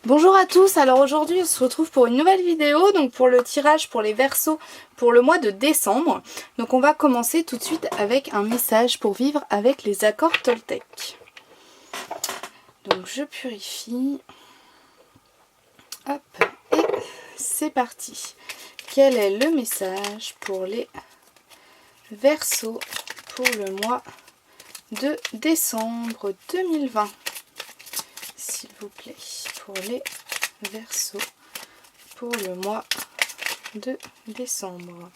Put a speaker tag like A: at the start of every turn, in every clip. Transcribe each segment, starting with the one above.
A: Bonjour à tous, alors aujourd'hui on se retrouve pour une nouvelle vidéo, donc pour le tirage pour les Verseaux pour le mois de décembre. Donc on va commencer tout de suite avec un message pour vivre avec les accords Toltec. Donc je purifie, hop, et c'est parti. Quel est le message pour les Verseaux pour le mois de décembre 2020, s'il vous plaît, pour les Verseaux pour le mois de décembre.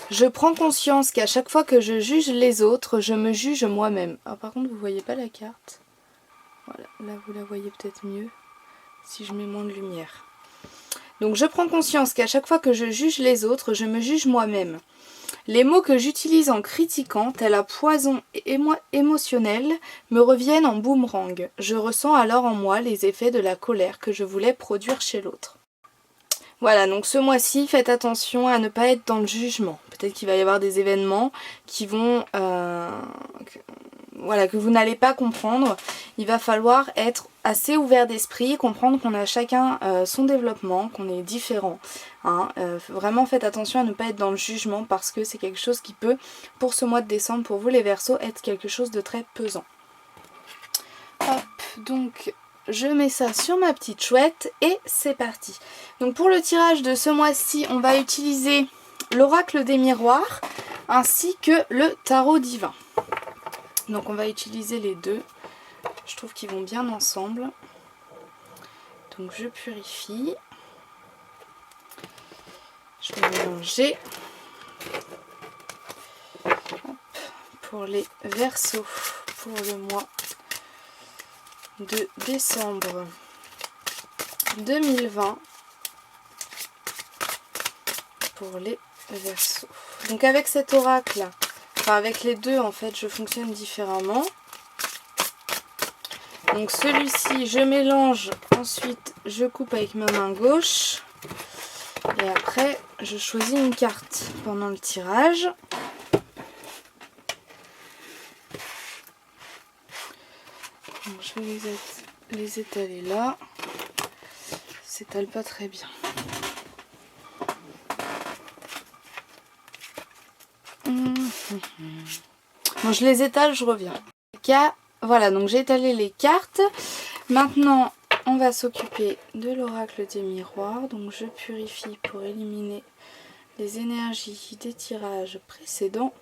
A: Je prends conscience qu'à chaque fois que je juge les autres, je me juge moi-même. Ah, par contre, vous voyez pas la carte. Voilà, là vous la voyez peut-être mieux si je mets moins de lumière. Donc je prends conscience qu'à chaque fois que je juge les autres, je me juge moi-même. Les mots que j'utilise en critiquant, tel un poison émotionnel, me reviennent en boomerang. Je ressens alors en moi les effets de la colère que je voulais produire chez l'autre. Voilà, donc ce mois-ci, faites attention à ne pas être dans le jugement. Peut-être qu'il va y avoir des événements qui vont... que vous n'allez pas comprendre. Il va falloir être assez ouvert d'esprit, comprendre qu'on a chacun son développement, qu'on est différent. Vraiment faites attention à ne pas être dans le jugement parce que c'est quelque chose qui peut, pour ce mois de décembre, pour vous les Verseaux, être quelque chose de très pesant. Hop, donc je mets ça sur ma petite chouette et c'est parti. Donc pour le tirage de ce mois-ci, on va utiliser l'oracle des miroirs ainsi que le tarot divin. Donc on va utiliser les deux. Je trouve qu'ils vont bien ensemble. Donc je purifie. Je vais mélanger. Hop, pour les Verseaux pour le mois de décembre 2020. Pour les Verseaux. Donc avec cet oracle, enfin avec les deux en fait, je fonctionne différemment. Donc celui-ci, je mélange, ensuite je coupe avec ma main gauche. Et après, je choisis une carte pendant le tirage. Donc, je vais les étaler là. Ça s'étale pas très bien. Bon, je les étale, je reviens. Voilà, donc j'ai étalé les cartes. Maintenant, on va s'occuper de l'oracle des miroirs. Donc je purifie pour éliminer les énergies des tirages précédents.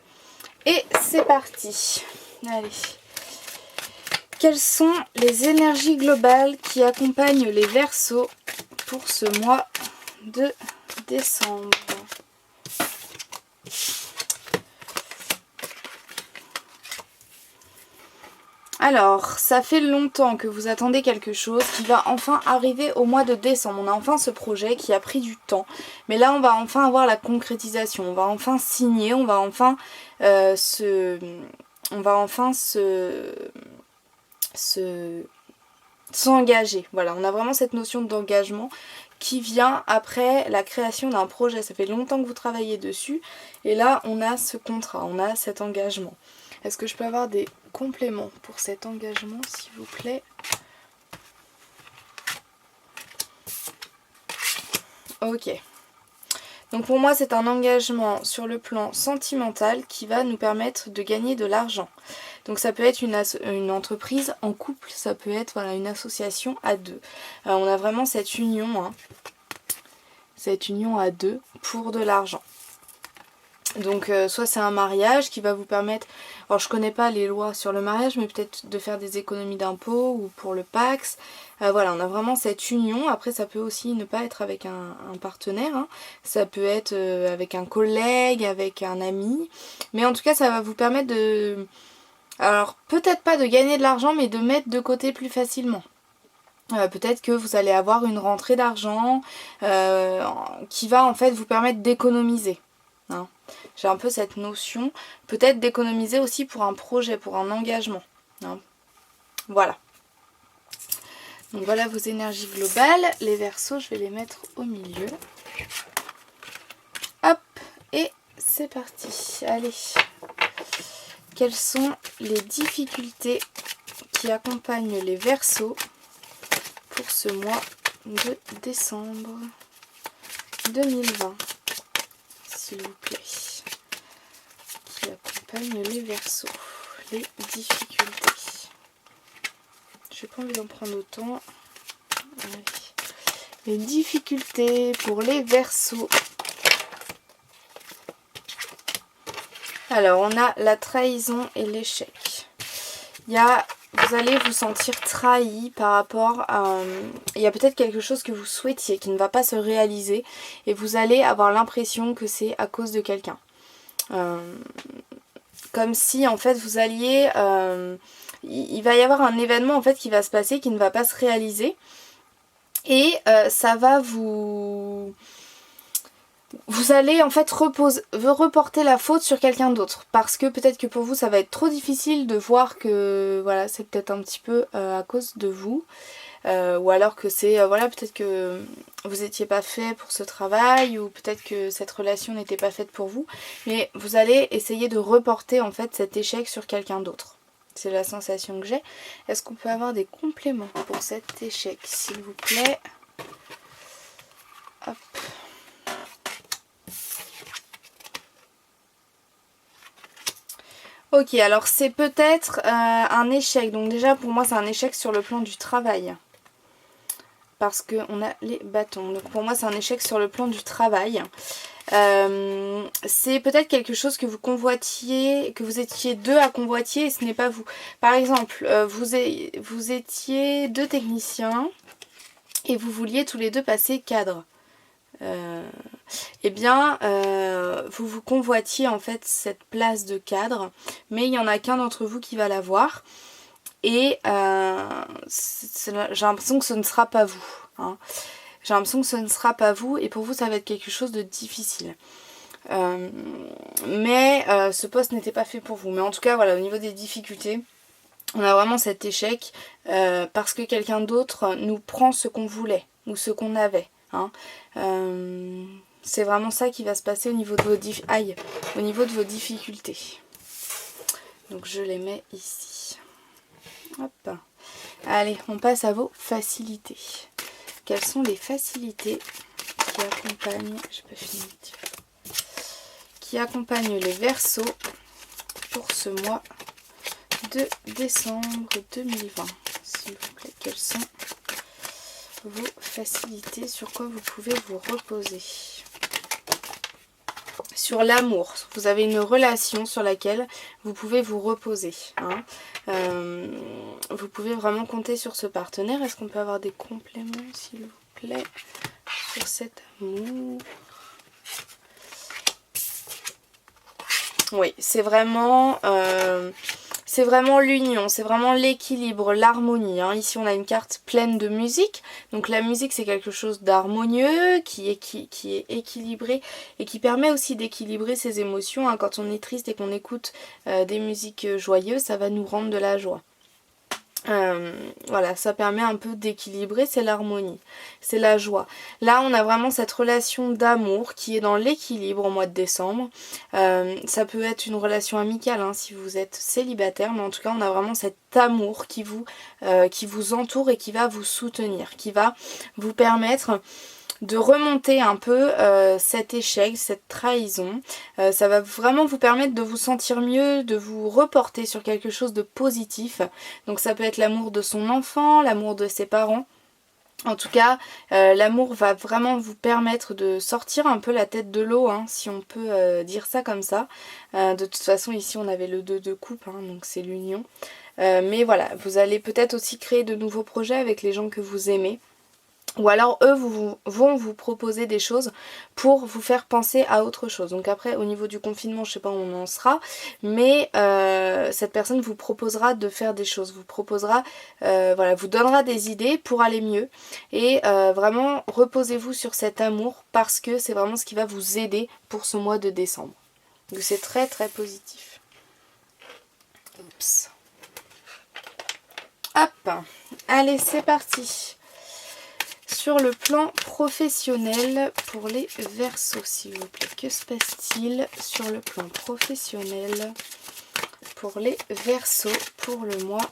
A: Et c'est parti. Allez. Quelles sont les énergies globales qui accompagnent les Verseaux pour ce mois de décembre ? Alors, ça fait longtemps que vous attendez quelque chose qui va enfin arriver au mois de décembre. On a enfin ce projet qui a pris du temps. Mais là, on va enfin avoir la concrétisation. On va enfin signer. On va enfin s'engager. Voilà, on a vraiment cette notion d'engagement qui vient après la création d'un projet. Ça fait longtemps que vous travaillez dessus. Et là, on a ce contrat. On a cet engagement. Est-ce que je peux avoir des compléments pour cet engagement, s'il vous plaît? Ok. Donc pour moi, c'est un engagement sur le plan sentimental qui va nous permettre de gagner de l'argent. Donc ça peut être une entreprise en couple, ça peut être voilà, une association à deux. On a vraiment cette union à deux pour de l'argent. Donc soit c'est un mariage qui va vous permettre, alors je connais pas les lois sur le mariage, mais peut-être de faire des économies d'impôts ou pour le Pacs. Voilà, on a vraiment cette union. Après ça peut aussi ne pas être avec un partenaire, hein. Ça peut être avec un collègue, avec un ami. Mais en tout cas ça va vous permettre de, alors peut-être pas de gagner de l'argent, mais de mettre de côté plus facilement. Peut-être que vous allez avoir une rentrée d'argent qui va en fait vous permettre d'économiser. Hein. J'ai un peu cette notion, peut-être d'économiser aussi pour un projet, pour un engagement. Hein. Voilà. Donc voilà vos énergies globales. Les Verseaux, je vais les mettre au milieu. Hop, et c'est parti. Allez. Quelles sont les difficultés qui accompagne les Verseaux pour ce mois de décembre 2020, s'il vous plaît. Qui accompagne les Verseaux, les difficultés. J'ai pas envie d'en prendre autant. Allez. Les difficultés pour les Verseaux. Alors, on a la trahison et l'échec. Vous allez vous sentir trahi par rapport à... il y a peut-être quelque chose que vous souhaitiez qui ne va pas se réaliser. Et vous allez avoir l'impression que c'est à cause de quelqu'un. Comme si, en fait, vous alliez... il va y avoir un événement, en fait, qui va se passer, qui ne va pas se réaliser. Et ça va vous... Vous allez en fait reporter la faute sur quelqu'un d'autre. Parce que peut-être que pour vous ça va être trop difficile de voir que voilà, c'est peut-être un petit peu à cause de vous. Ou alors que c'est voilà, peut-être que vous n'étiez pas fait pour ce travail. Ou peut-être que cette relation n'était pas faite pour vous. Mais vous allez essayer de reporter en fait cet échec sur quelqu'un d'autre. C'est la sensation que j'ai. Est-ce qu'on peut avoir des compléments pour cet échec, s'il vous plaît? Hop. Ok, alors c'est peut-être un échec. Donc déjà pour moi c'est un échec sur le plan du travail. Parce qu'on a les bâtons. Donc pour moi c'est un échec sur le plan du travail. C'est peut-être quelque chose que vous convoitiez, que vous étiez deux à convoitier et ce n'est pas vous. Par exemple, vous étiez deux techniciens et vous vouliez tous les deux passer cadre. Eh bien vous vous convoitiez en fait cette place de cadre, mais il n'y en a qu'un d'entre vous qui va l'avoir et j'ai l'impression que ce ne sera pas vous, hein. J'ai l'impression que ce ne sera pas vous et pour vous ça va être quelque chose de difficile, mais ce poste n'était pas fait pour vous. Mais en tout cas voilà, au niveau des difficultés on a vraiment cet échec parce que quelqu'un d'autre nous prend ce qu'on voulait ou ce qu'on avait, hein. C'est vraiment ça qui va se passer au niveau de vos difficultés. Donc je les mets ici. Hop. Allez, on passe à vos facilités. Quelles sont les facilités qui accompagnent, qui accompagnent les Verseaux pour ce mois de décembre 2020, s'il vous plaît? Quelles sont vos facilités, sur quoi vous pouvez vous reposer? Sur l'amour, vous avez une relation sur laquelle vous pouvez vous reposer, hein. Vous pouvez vraiment compter sur ce partenaire. Est-ce qu'on peut avoir des compléments s'il vous plaît sur cet amour? Oui, c'est vraiment l'union, c'est vraiment l'équilibre, l'harmonie, hein. Ici on a une carte pleine de musique. Donc la musique c'est quelque chose d'harmonieux, qui est équilibré et qui permet aussi d'équilibrer ses émotions, hein. Quand on est triste et qu'on écoute des musiques joyeuses, ça va nous rendre de la joie. Voilà, ça permet un peu d'équilibrer, c'est l'harmonie, c'est la joie. Là on a vraiment cette relation d'amour qui est dans l'équilibre au mois de décembre. Ça peut être une relation amicale, hein, si vous êtes célibataire, mais en tout cas on a vraiment cet amour qui vous entoure et qui va vous soutenir, qui va vous permettre de remonter un peu cet échec, cette trahison. Ça va vraiment vous permettre de vous sentir mieux, de vous reporter sur quelque chose de positif. Donc ça peut être l'amour de son enfant, l'amour de ses parents. En tout cas, l'amour va vraiment vous permettre de sortir un peu la tête de l'eau, hein, si on peut dire ça comme ça. De toute façon, ici on avait le 2 de coupe, hein, donc c'est l'union. Mais voilà, vous allez peut-être aussi créer de nouveaux projets avec les gens que vous aimez. Ou alors eux vont vous proposer des choses pour vous faire penser à autre chose. Donc après au niveau du confinement je sais pas où on en sera, mais cette personne vous proposera de faire des choses, vous proposera, voilà, vous donnera des idées pour aller mieux. Et vraiment reposez-vous sur cet amour parce que c'est vraiment ce qui va vous aider pour ce mois de décembre. Donc c'est très très positif. Oups. Hop, allez c'est parti. Sur le plan professionnel pour les Verseaux, s'il vous plaît, que se passe-t-il sur le plan professionnel pour les Verseaux pour le mois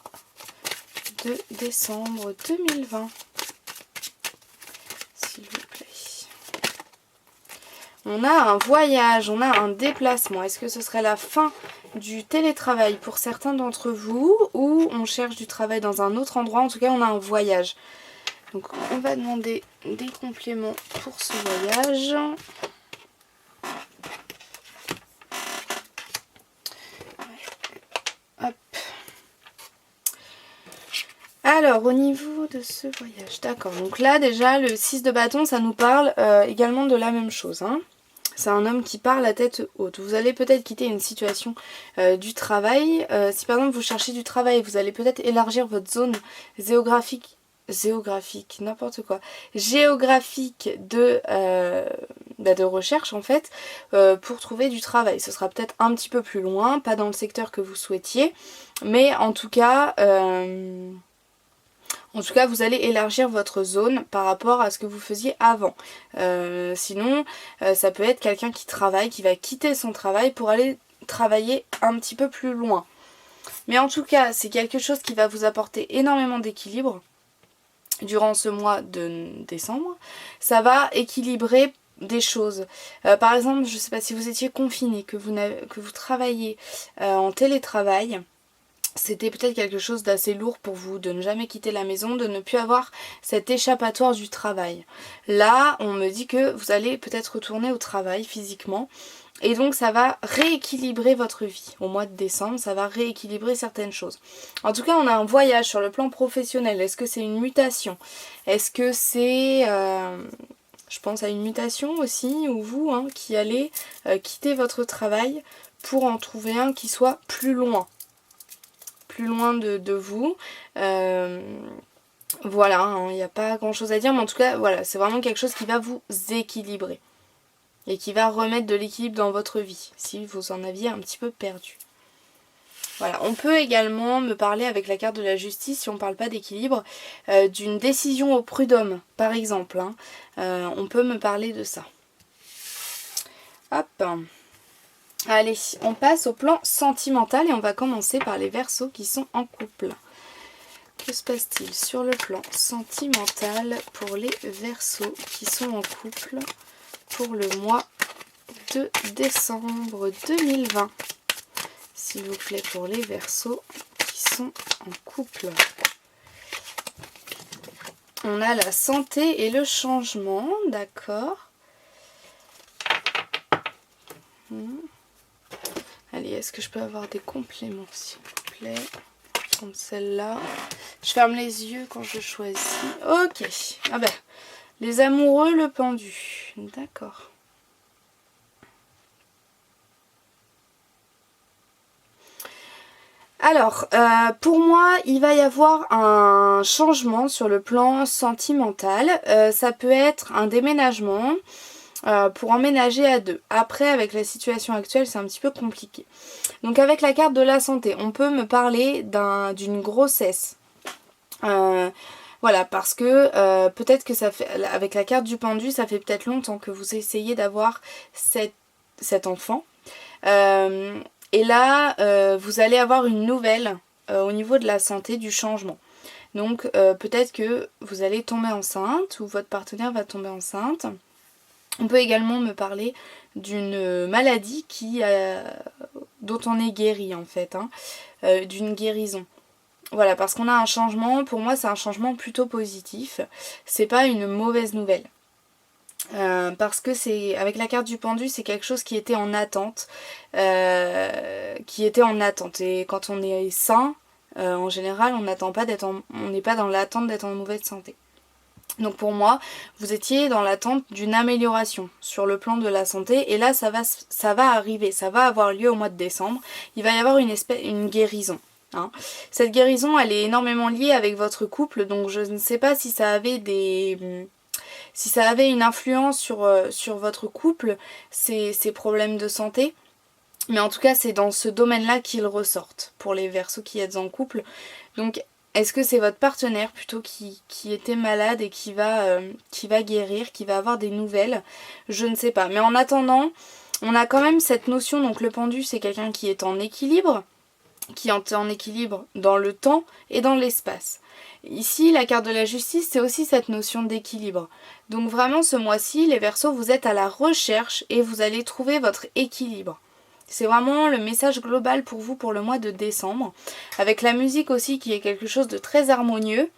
A: de décembre 2020. S'il vous plaît. On a un voyage, on a un déplacement. Est-ce que ce serait la fin du télétravail pour certains d'entre vous ou on cherche du travail dans un autre endroit? En tout cas, on a un voyage. Donc, on va demander des compléments pour ce voyage. Hop. Alors, au niveau de ce voyage, d'accord. Donc là, déjà, le 6 de bâton, ça nous parle également de la même chose, hein. C'est un homme qui parle à tête haute. Vous allez peut-être quitter une situation du travail. Si par exemple vous cherchez du travail, vous allez peut-être élargir votre zone géographique, n'importe quoi, géographique de recherche en fait, pour trouver du travail. Ce sera peut-être un petit peu plus loin, pas dans le secteur que vous souhaitiez, mais en tout cas... vous allez élargir votre zone par rapport à ce que vous faisiez avant. Sinon, ça peut être quelqu'un qui travaille, qui va quitter son travail pour aller travailler un petit peu plus loin. Mais en tout cas, c'est quelque chose qui va vous apporter énormément d'équilibre durant ce mois de décembre. Ça va équilibrer des choses. Par exemple, je ne sais pas si vous étiez confiné, que vous travaillez en télétravail. C'était peut-être quelque chose d'assez lourd pour vous, de ne jamais quitter la maison, de ne plus avoir cet échappatoire du travail. Là, on me dit que vous allez peut-être retourner au travail physiquement. Et donc ça va rééquilibrer votre vie. Au mois de décembre, ça va rééquilibrer certaines choses. En tout cas, on a un voyage sur le plan professionnel. Est-ce que c'est une mutation? Est-ce que c'est... je pense à une mutation aussi, ou vous, hein, qui allez quitter votre travail pour en trouver un qui soit plus loin de vous. Voilà, hein, il n'y a pas grand chose à dire, mais en tout cas, voilà, c'est vraiment quelque chose qui va vous équilibrer. Et qui va remettre de l'équilibre dans votre vie, si vous en aviez un petit peu perdu. Voilà, on peut également me parler avec la carte de la justice, si on ne parle pas d'équilibre, d'une décision au prud'homme, par exemple. Hein. On peut me parler de ça. Hop. Allez, on passe au plan sentimental et on va commencer par les Verseaux qui sont en couple. Que se passe-t-il sur le plan sentimental pour les Verseaux qui sont en couple pour le mois de décembre 2020? S'il vous plaît, pour les Verseaux qui sont en couple. On a la santé et le changement, d'accord. Allez, est-ce que je peux avoir des compléments, s'il vous plaît? Comme celle-là. Je ferme les yeux quand je choisis. Ok. Ah ben, les amoureux, le pendu. D'accord. Alors, pour moi, il va y avoir un changement sur le plan sentimental. Ça peut être un déménagement. Pour emménager à deux. Après, avec la situation actuelle, c'est un petit peu compliqué. Donc avec la carte de la santé, on peut me parler d'une grossesse. Voilà, parce que peut-être que ça fait, avec la carte du pendu, ça fait peut-être longtemps que vous essayez d'avoir cet enfant. Et là, vous allez avoir une nouvelle au niveau de la santé, du changement. Donc peut-être que vous allez tomber enceinte ou votre partenaire va tomber enceinte. On peut également me parler d'une maladie dont on est guéri en fait, hein, d'une guérison. Voilà, parce qu'on a un changement, pour moi c'est un changement plutôt positif, c'est pas une mauvaise nouvelle. Parce que c'est avec la carte du pendu, c'est quelque chose qui était en attente, et quand on est sain, en général on n'est pas dans l'attente d'être en mauvaise santé. Donc pour moi, vous étiez dans l'attente d'une amélioration sur le plan de la santé et là ça va arriver, ça va avoir lieu au mois de décembre. Il va y avoir une guérison. Hein. Cette guérison, elle est énormément liée avec votre couple, donc je ne sais pas si ça avait une influence sur votre couple, ces problèmes de santé. Mais en tout cas, c'est dans ce domaine-là qu'ils ressortent pour les Verseaux qui êtes en couple. Donc est-ce que c'est votre partenaire plutôt qui était malade et qui va guérir, qui va avoir des nouvelles? Je ne sais pas. Mais en attendant, on a quand même cette notion, donc le pendu c'est quelqu'un qui est en équilibre. qui est en équilibre dans le temps et dans l'espace. Ici, la carte de la justice, c'est aussi cette notion d'équilibre. Donc vraiment, ce mois-ci, les Verseaux, vous êtes à la recherche et vous allez trouver votre équilibre. C'est vraiment le message global pour vous pour le mois de décembre. Avec la musique aussi, qui est quelque chose de très harmonieux.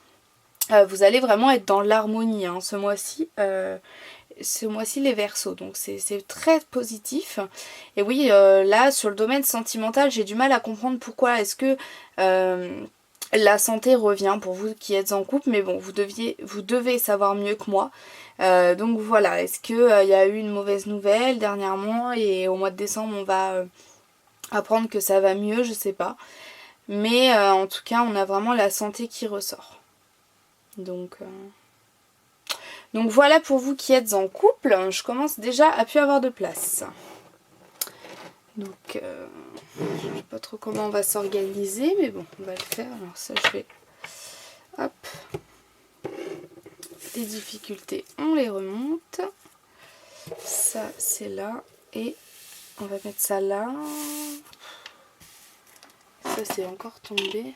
A: Vous allez vraiment être dans l'harmonie hein, ce mois-ci. Les Verseaux, donc c'est très positif. Et oui, là, sur le domaine sentimental, j'ai du mal à comprendre pourquoi est-ce que... la santé revient pour vous qui êtes en couple, mais bon, vous devez savoir mieux que moi. Donc voilà, est-ce qu'il y a eu une mauvaise nouvelle dernièrement et au mois de décembre on va apprendre que ça va mieux, je sais pas. Mais en tout cas, on a vraiment la santé qui ressort. Donc voilà pour vous qui êtes en couple, je commence déjà à plus avoir de place. Donc, je ne sais pas trop comment on va s'organiser, mais bon, on va le faire. Alors ça, je vais... Hop. Les difficultés, on les remonte. Ça, c'est là. Et on va mettre ça là. Ça, c'est encore tombé.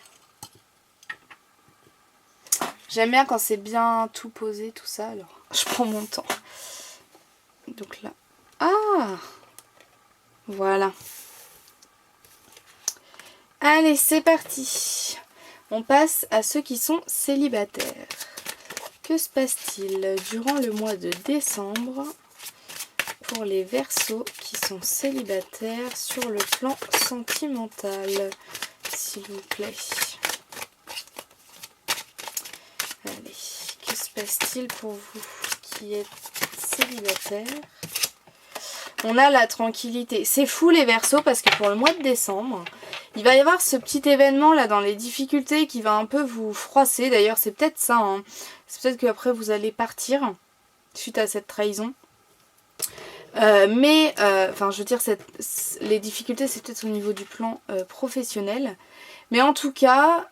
A: J'aime bien quand c'est bien tout posé, tout ça. Alors, je prends mon temps. Donc là... Ah! Voilà. Allez, c'est parti. On passe à ceux qui sont célibataires. Que se passe-t-il durant le mois de décembre pour les Verseaux qui sont célibataires sur le plan sentimental, s'il vous plaît? Allez, que se passe-t-il pour vous qui êtes célibataires? On a la tranquillité. C'est fou les Verseaux parce que pour le mois de décembre, il va y avoir ce petit événement là dans les difficultés qui va un peu vous froisser. D'ailleurs c'est peut-être ça. Hein. C'est peut-être qu'après vous allez partir suite à cette trahison. Enfin je veux dire, les difficultés c'est peut-être au niveau du plan professionnel. Mais en tout cas,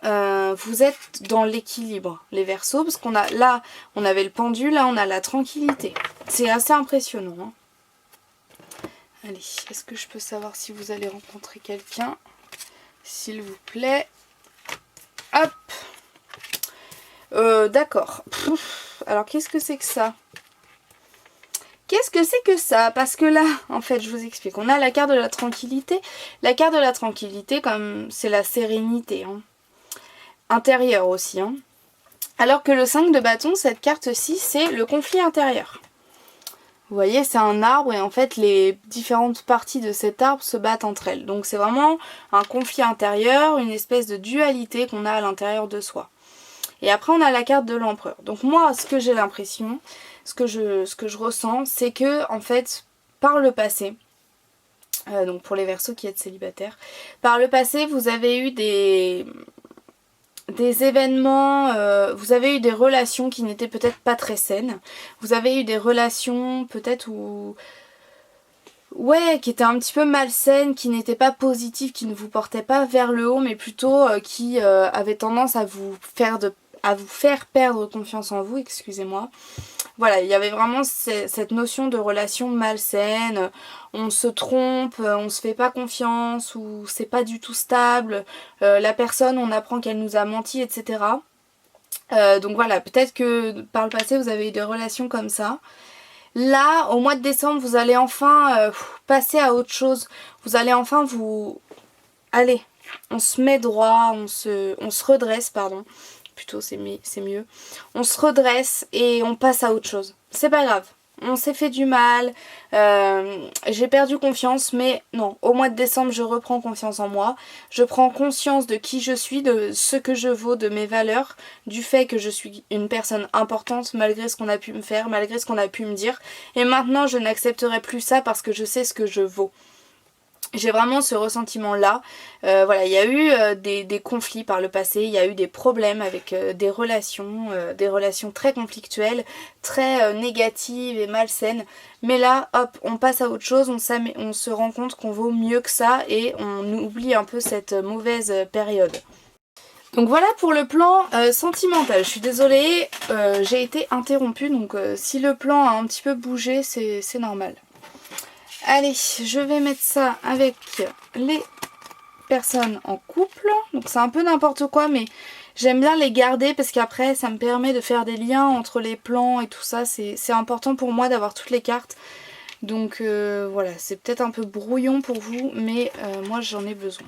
A: vous êtes dans l'équilibre les Verseaux. Parce qu'on a là, on avait le pendule, là on a la tranquillité. C'est assez impressionnant. Hein. Allez, est-ce que je peux savoir si vous allez rencontrer quelqu'un? S'il vous plaît. Hop. D'accord. Alors, qu'est-ce que c'est que ça? Qu'est-ce que c'est que ça? Parce que là, en fait, je vous explique. On a la carte de la tranquillité. La carte de la tranquillité, comme c'est la sérénité. Hein. Intérieure aussi. Hein. Alors que le 5 de bâton, cette carte-ci, c'est le conflit intérieur. Vous voyez, c'est un arbre et en fait les différentes parties de cet arbre se battent entre elles. Donc c'est vraiment un conflit intérieur, une espèce de dualité qu'on a à l'intérieur de soi. Et après on a la carte de l'empereur. Donc moi, ce que j'ai l'impression, ce que je ressens, c'est que en fait, par le passé, donc pour les Verseaux qui êtes célibataires, par le passé vous avez eu des événements, vous avez eu des relations qui n'étaient peut-être pas très saines. Vous avez eu des relations peut-être qui étaient un petit peu malsaines, qui n'étaient pas positives, qui ne vous portaient pas vers le haut, mais plutôt qui avaient tendance à vous faire perdre confiance en vous, excusez-moi. Voilà, il y avait vraiment cette notion de relation malsaine, on se trompe, on se fait pas confiance, ou c'est pas du tout stable, la personne on apprend qu'elle nous a menti, etc. Donc voilà, peut-être que par le passé vous avez eu des relations comme ça. Là, au mois de décembre, vous allez enfin passer à autre chose, vous allez enfin vous... Allez, on se met droit, on se redresse, pardon. Plutôt c'est mieux. On se redresse et on passe à autre chose. C'est pas grave. On s'est fait du mal. J'ai perdu confiance. Mais non, au mois de décembre, je reprends confiance en moi. Je prends conscience de qui je suis, de ce que je vaux, de mes valeurs. Du fait que je suis une personne importante malgré ce qu'on a pu me faire, malgré ce qu'on a pu me dire. Et maintenant, je n'accepterai plus ça parce que je sais ce que je vaux. J'ai vraiment ce ressentiment-là. Voilà, il y a eu des conflits par le passé, il y a eu des problèmes avec des relations très conflictuelles, très négatives et malsaines. Mais là, hop, on passe à autre chose, on se rend compte qu'on vaut mieux que ça et on oublie un peu cette mauvaise période. Donc voilà pour le plan sentimental. Je suis désolée, j'ai été interrompue, donc si le plan a un petit peu bougé, c'est normal. Allez, je vais mettre ça avec les personnes en couple. Donc c'est un peu n'importe quoi, mais j'aime bien les garder parce qu'après ça me permet de faire des liens entre les plans et tout ça. C'est important pour moi d'avoir toutes les cartes. Donc voilà, c'est peut-être un peu brouillon pour vous, mais moi j'en ai besoin.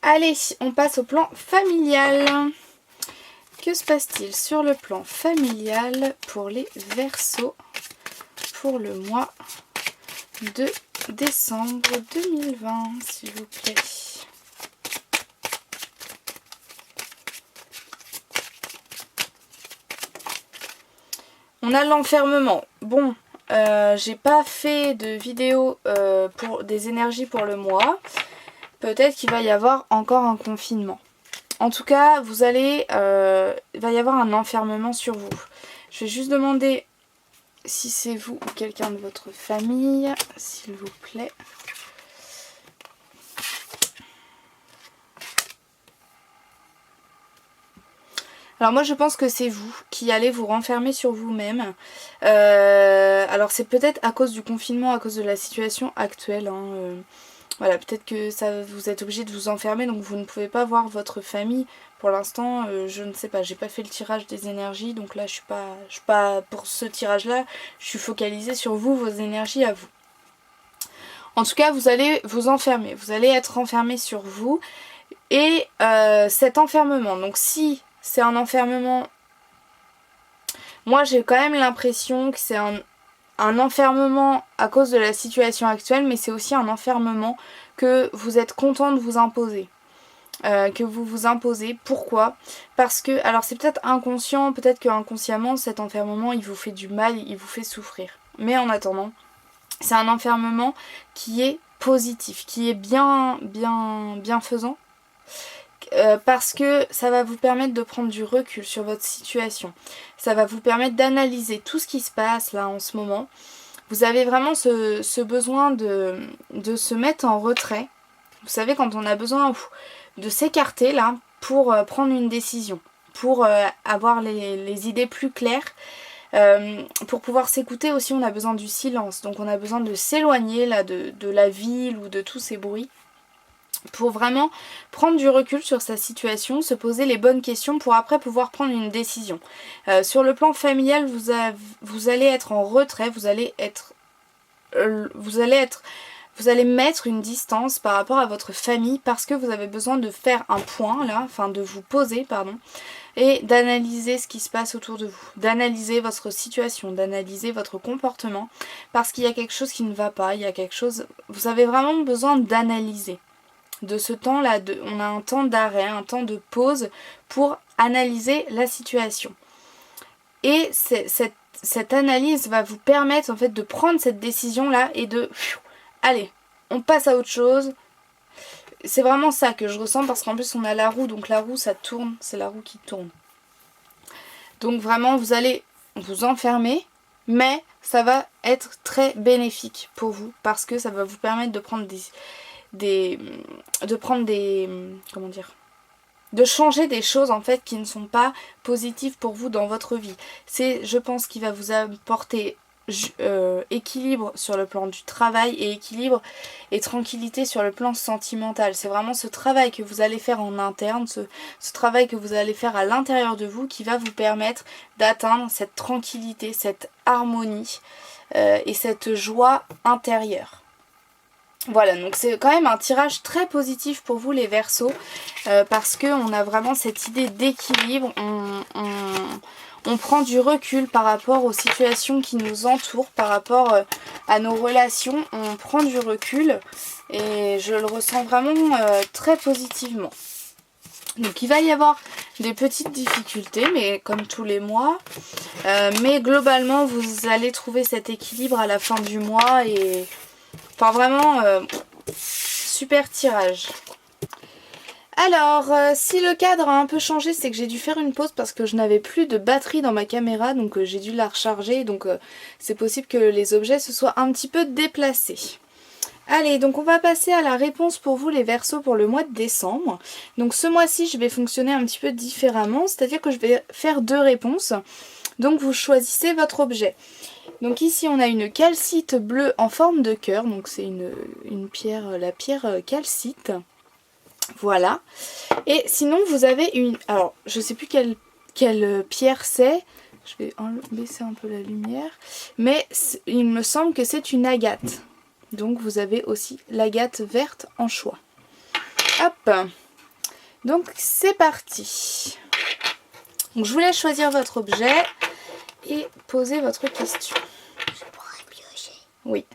A: Allez, on passe au plan familial. Que se passe-t-il sur le plan familial pour les Verseaux pour le mois de décembre 2020, s'il vous plaît? On a l'enfermement. Bon, j'ai pas fait de vidéo pour des énergies pour le mois. Peut-être qu'il va y avoir encore un confinement. En tout cas, il va y avoir un enfermement sur vous. Je vais juste demander si c'est vous ou quelqu'un de votre famille, s'il vous plaît. Alors moi je pense que c'est vous qui allez vous renfermer sur vous-même. Alors c'est peut-être à cause du confinement, à cause de la situation actuelle. Voilà, peut-être que vous êtes obligé de vous enfermer, donc vous ne pouvez pas voir votre famille. Pour l'instant, je ne sais pas, j'ai pas fait le tirage des énergies, donc là je suis pas pour ce tirage-là, je suis focalisée sur vous, vos énergies à vous. En tout cas, vous allez vous enfermer, vous allez être enfermé sur vous. Et cet enfermement, donc si c'est un enfermement, moi j'ai quand même l'impression que c'est un enfermement à cause de la situation actuelle, mais c'est aussi un enfermement que vous êtes content de vous imposer. Que vous vous imposez. Pourquoi? Parce que, alors c'est peut-être inconscient, peut-être que inconsciemment cet enfermement il vous fait du mal, il vous fait souffrir. Mais en attendant, c'est un enfermement qui est positif, qui est bienfaisant. Parce que ça va vous permettre de prendre du recul sur votre situation. Ça va vous permettre d'analyser tout ce qui se passe là en ce moment. Vous avez vraiment ce besoin de se mettre en retrait. Vous savez, quand on a besoin de s'écarter là pour prendre une décision, pour avoir les idées plus claires, pour pouvoir s'écouter aussi on a besoin du silence. Donc on a besoin de s'éloigner là de la ville ou de tous ces bruits, pour vraiment prendre du recul sur sa situation, se poser les bonnes questions pour après pouvoir prendre une décision. Sur le plan familial, vous allez être en retrait, vous allez mettre une distance par rapport à votre famille parce que vous avez besoin de faire un point là, enfin de vous poser, pardon, et d'analyser ce qui se passe autour de vous, d'analyser votre situation, d'analyser votre comportement, parce qu'il y a quelque chose qui ne va pas, il y a quelque chose, vous avez vraiment besoin d'analyser. De ce temps-là, on a un temps d'arrêt, un temps de pause pour analyser la situation. Et cette analyse va vous permettre en fait de prendre cette décision-là et de... Allez, on passe à autre chose. C'est vraiment ça que je ressens parce qu'en plus on a la roue, donc la roue ça tourne, c'est la roue qui tourne. Donc vraiment vous allez vous enfermer, mais ça va être très bénéfique pour vous parce que ça va vous permettre de prendre de changer des choses en fait qui ne sont pas positives pour vous dans votre vie. C'est, je pense, qui va vous apporter équilibre sur le plan du travail et équilibre et tranquillité sur le plan sentimental. C'est vraiment ce travail que vous allez faire en interne, ce travail que vous allez faire à l'intérieur de vous qui va vous permettre d'atteindre cette tranquillité, cette harmonie et cette joie intérieure. Voilà, donc c'est quand même un tirage très positif pour vous les Verseaux parce qu'on a vraiment cette idée d'équilibre, on prend du recul par rapport aux situations qui nous entourent, par rapport à nos relations, on prend du recul et je le ressens vraiment très positivement. Donc il va y avoir des petites difficultés, mais comme tous les mois, mais globalement vous allez trouver cet équilibre à la fin du mois et... Enfin vraiment, super tirage. Alors, si le cadre a un peu changé, c'est que j'ai dû faire une pause parce que je n'avais plus de batterie dans ma caméra, donc j'ai dû la recharger, donc c'est possible que les objets se soient un petit peu déplacés. Allez, donc on va passer à la réponse pour vous les Verseaux pour le mois de décembre. Donc ce mois-ci, je vais fonctionner un petit peu différemment, c'est-à-dire que je vais faire 2 réponses. Donc vous choisissez votre objet. Donc ici on a une calcite bleue en forme de cœur, donc c'est une pierre, la pierre calcite. Voilà. Et sinon vous avez une... Alors je sais plus quelle pierre c'est. Je vais baisser un peu la lumière. Mais il me semble que c'est une agate. Donc vous avez aussi l'agate verte en choix. Hop. Donc c'est parti. Donc je vous laisse choisir votre objet et poser votre question.
B: Je pourrais piocher.
A: Oui.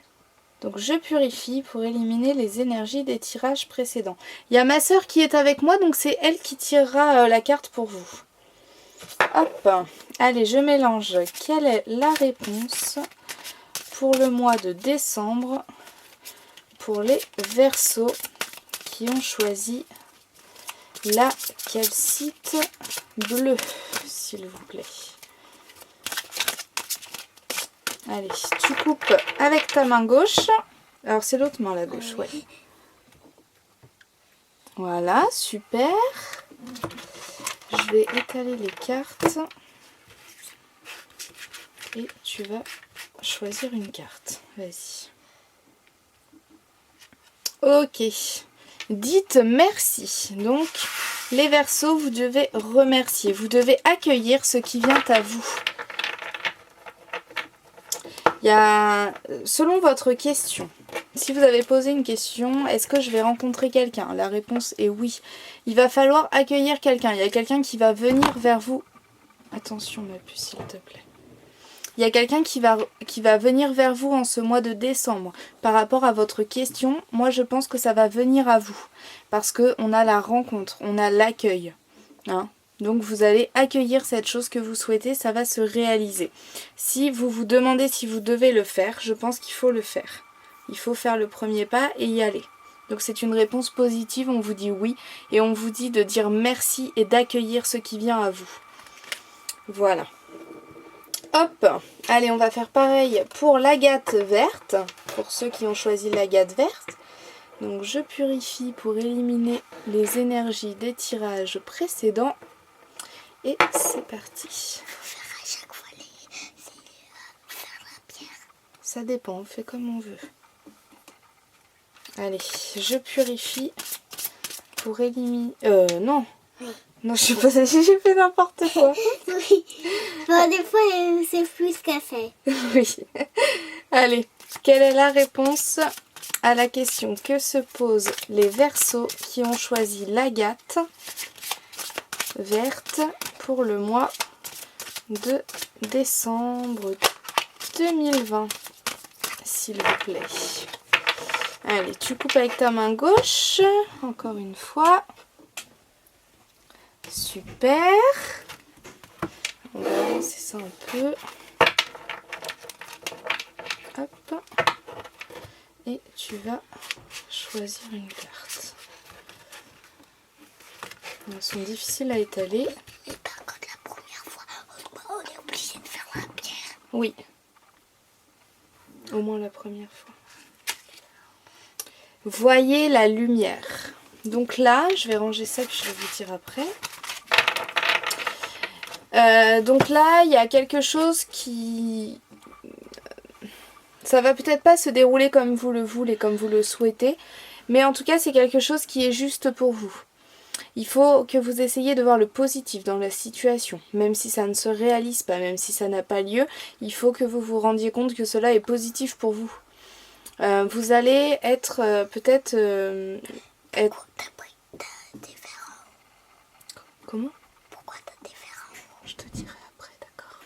A: Donc je purifie pour éliminer les énergies des tirages précédents. Il y a ma soeur qui est avec moi, donc c'est elle qui tirera la carte pour vous. Hop. Allez, je mélange. Quelle est la réponse pour le mois de décembre pour les Verseaux qui ont choisi la calcite bleue, s'il vous plaît. Allez, tu coupes avec ta main gauche. Alors c'est l'autre main, la gauche, ouais. Voilà, super. Je vais étaler les cartes. Et tu vas choisir une carte. Vas-y. Ok. Dites merci. Donc, les Verseaux, vous devez remercier. Vous devez accueillir ce qui vient à vous. Il y a, selon votre question, si vous avez posé une question, est-ce que je vais rencontrer quelqu'un? La réponse est oui. Il va falloir accueillir quelqu'un. Il y a quelqu'un qui va venir vers vous. Attention ma puce, s'il te plaît. Il y a quelqu'un qui va venir vers vous en ce mois de décembre. Par rapport à votre question, moi je pense que ça va venir à vous. Parce qu'on a la rencontre, on a l'accueil. Hein? Donc vous allez accueillir cette chose que vous souhaitez, ça va se réaliser. Si vous vous demandez si vous devez le faire, je pense qu'il faut le faire. Il faut faire le premier pas et y aller. Donc c'est une réponse positive, on vous dit oui. Et on vous dit de dire merci et d'accueillir ce qui vient à vous. Voilà. Hop, allez on va faire pareil pour l'agate verte. Pour ceux qui ont choisi l'agate verte. Donc je purifie pour éliminer les énergies des tirages précédents. Et c'est parti.
B: Faut faire à chaque fois faire la pierre.
A: Ça dépend, on fait comme on veut. Allez, je purifie pour éliminer... non.
B: Oui.
A: Non, je sais pas, j'ai fait n'importe quoi.
B: Oui. Bon, des fois, c'est plus qu'à fait.
A: Oui. Allez, quelle est la réponse à la question que se posent les Verseaux qui ont choisi l'agate verte pour le mois de décembre 2020, s'il vous plaît. Allez, tu coupes avec ta main gauche, encore une fois. Super. On va avancer ça un peu. Hop. Et tu vas choisir une carte. Elles sont difficiles à étaler.
B: Et par contre, la première fois, on est obligé de faire la pierre.
A: Oui. Au moins la première fois. Voyez la lumière. Donc là, je vais ranger ça puis je vais vous dire après. Donc là, il y a quelque chose qui... Ça va peut-être pas se dérouler comme vous le voulez, comme vous le souhaitez. Mais en tout cas, c'est quelque chose qui est juste pour vous. Il faut que vous essayiez de voir le positif dans la situation. Même si ça ne se réalise pas, même si ça n'a pas lieu, il faut que vous vous rendiez compte que cela est positif pour vous. Vous allez être peut-être...
B: Pourquoi t'as des verres en haut?
A: Comment?
B: Pourquoi t'as des verres en haut?
A: Je te dirai après, d'accord.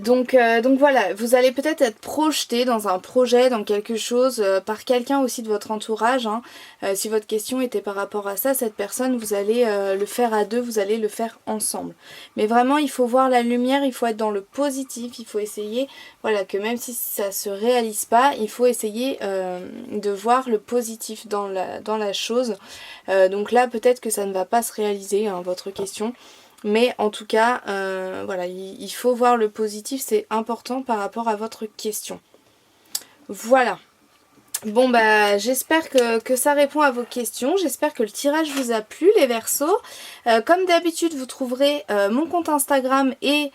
A: Donc voilà, vous allez peut-être être projeté dans un projet, dans quelque chose, par quelqu'un aussi de votre entourage. Hein. Si votre question était par rapport à ça, cette personne, vous allez le faire à deux, vous allez le faire ensemble. Mais vraiment, il faut voir la lumière, il faut être dans le positif, il faut essayer, voilà, que même si ça se réalise pas, il faut essayer de voir le positif dans la chose. Donc là, peut-être que ça ne va pas se réaliser, hein, votre question. Mais en tout cas, voilà, il faut voir le positif, c'est important par rapport à votre question. Voilà. Bon bah j'espère que ça répond à vos questions, j'espère que le tirage vous a plu les Verseaux. Comme d'habitude vous trouverez mon compte Instagram et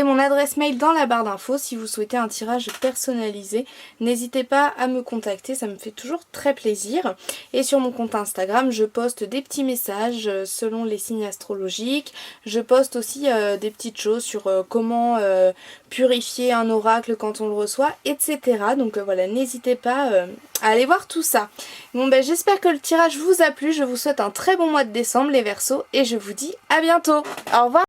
A: mon adresse mail dans la barre d'infos si vous souhaitez un tirage personnalisé. N'hésitez pas à me contacter, ça me fait toujours très plaisir. Et sur mon compte Instagram, je poste des petits messages selon les signes astrologiques. Je poste aussi des petites choses sur comment purifier un oracle quand on le reçoit, etc. Donc voilà, n'hésitez pas à aller voir tout ça. Bon ben j'espère que le tirage vous a plu, je vous souhaite un très bon mois de décembre les Verseaux et je vous dis à bientôt. Au revoir.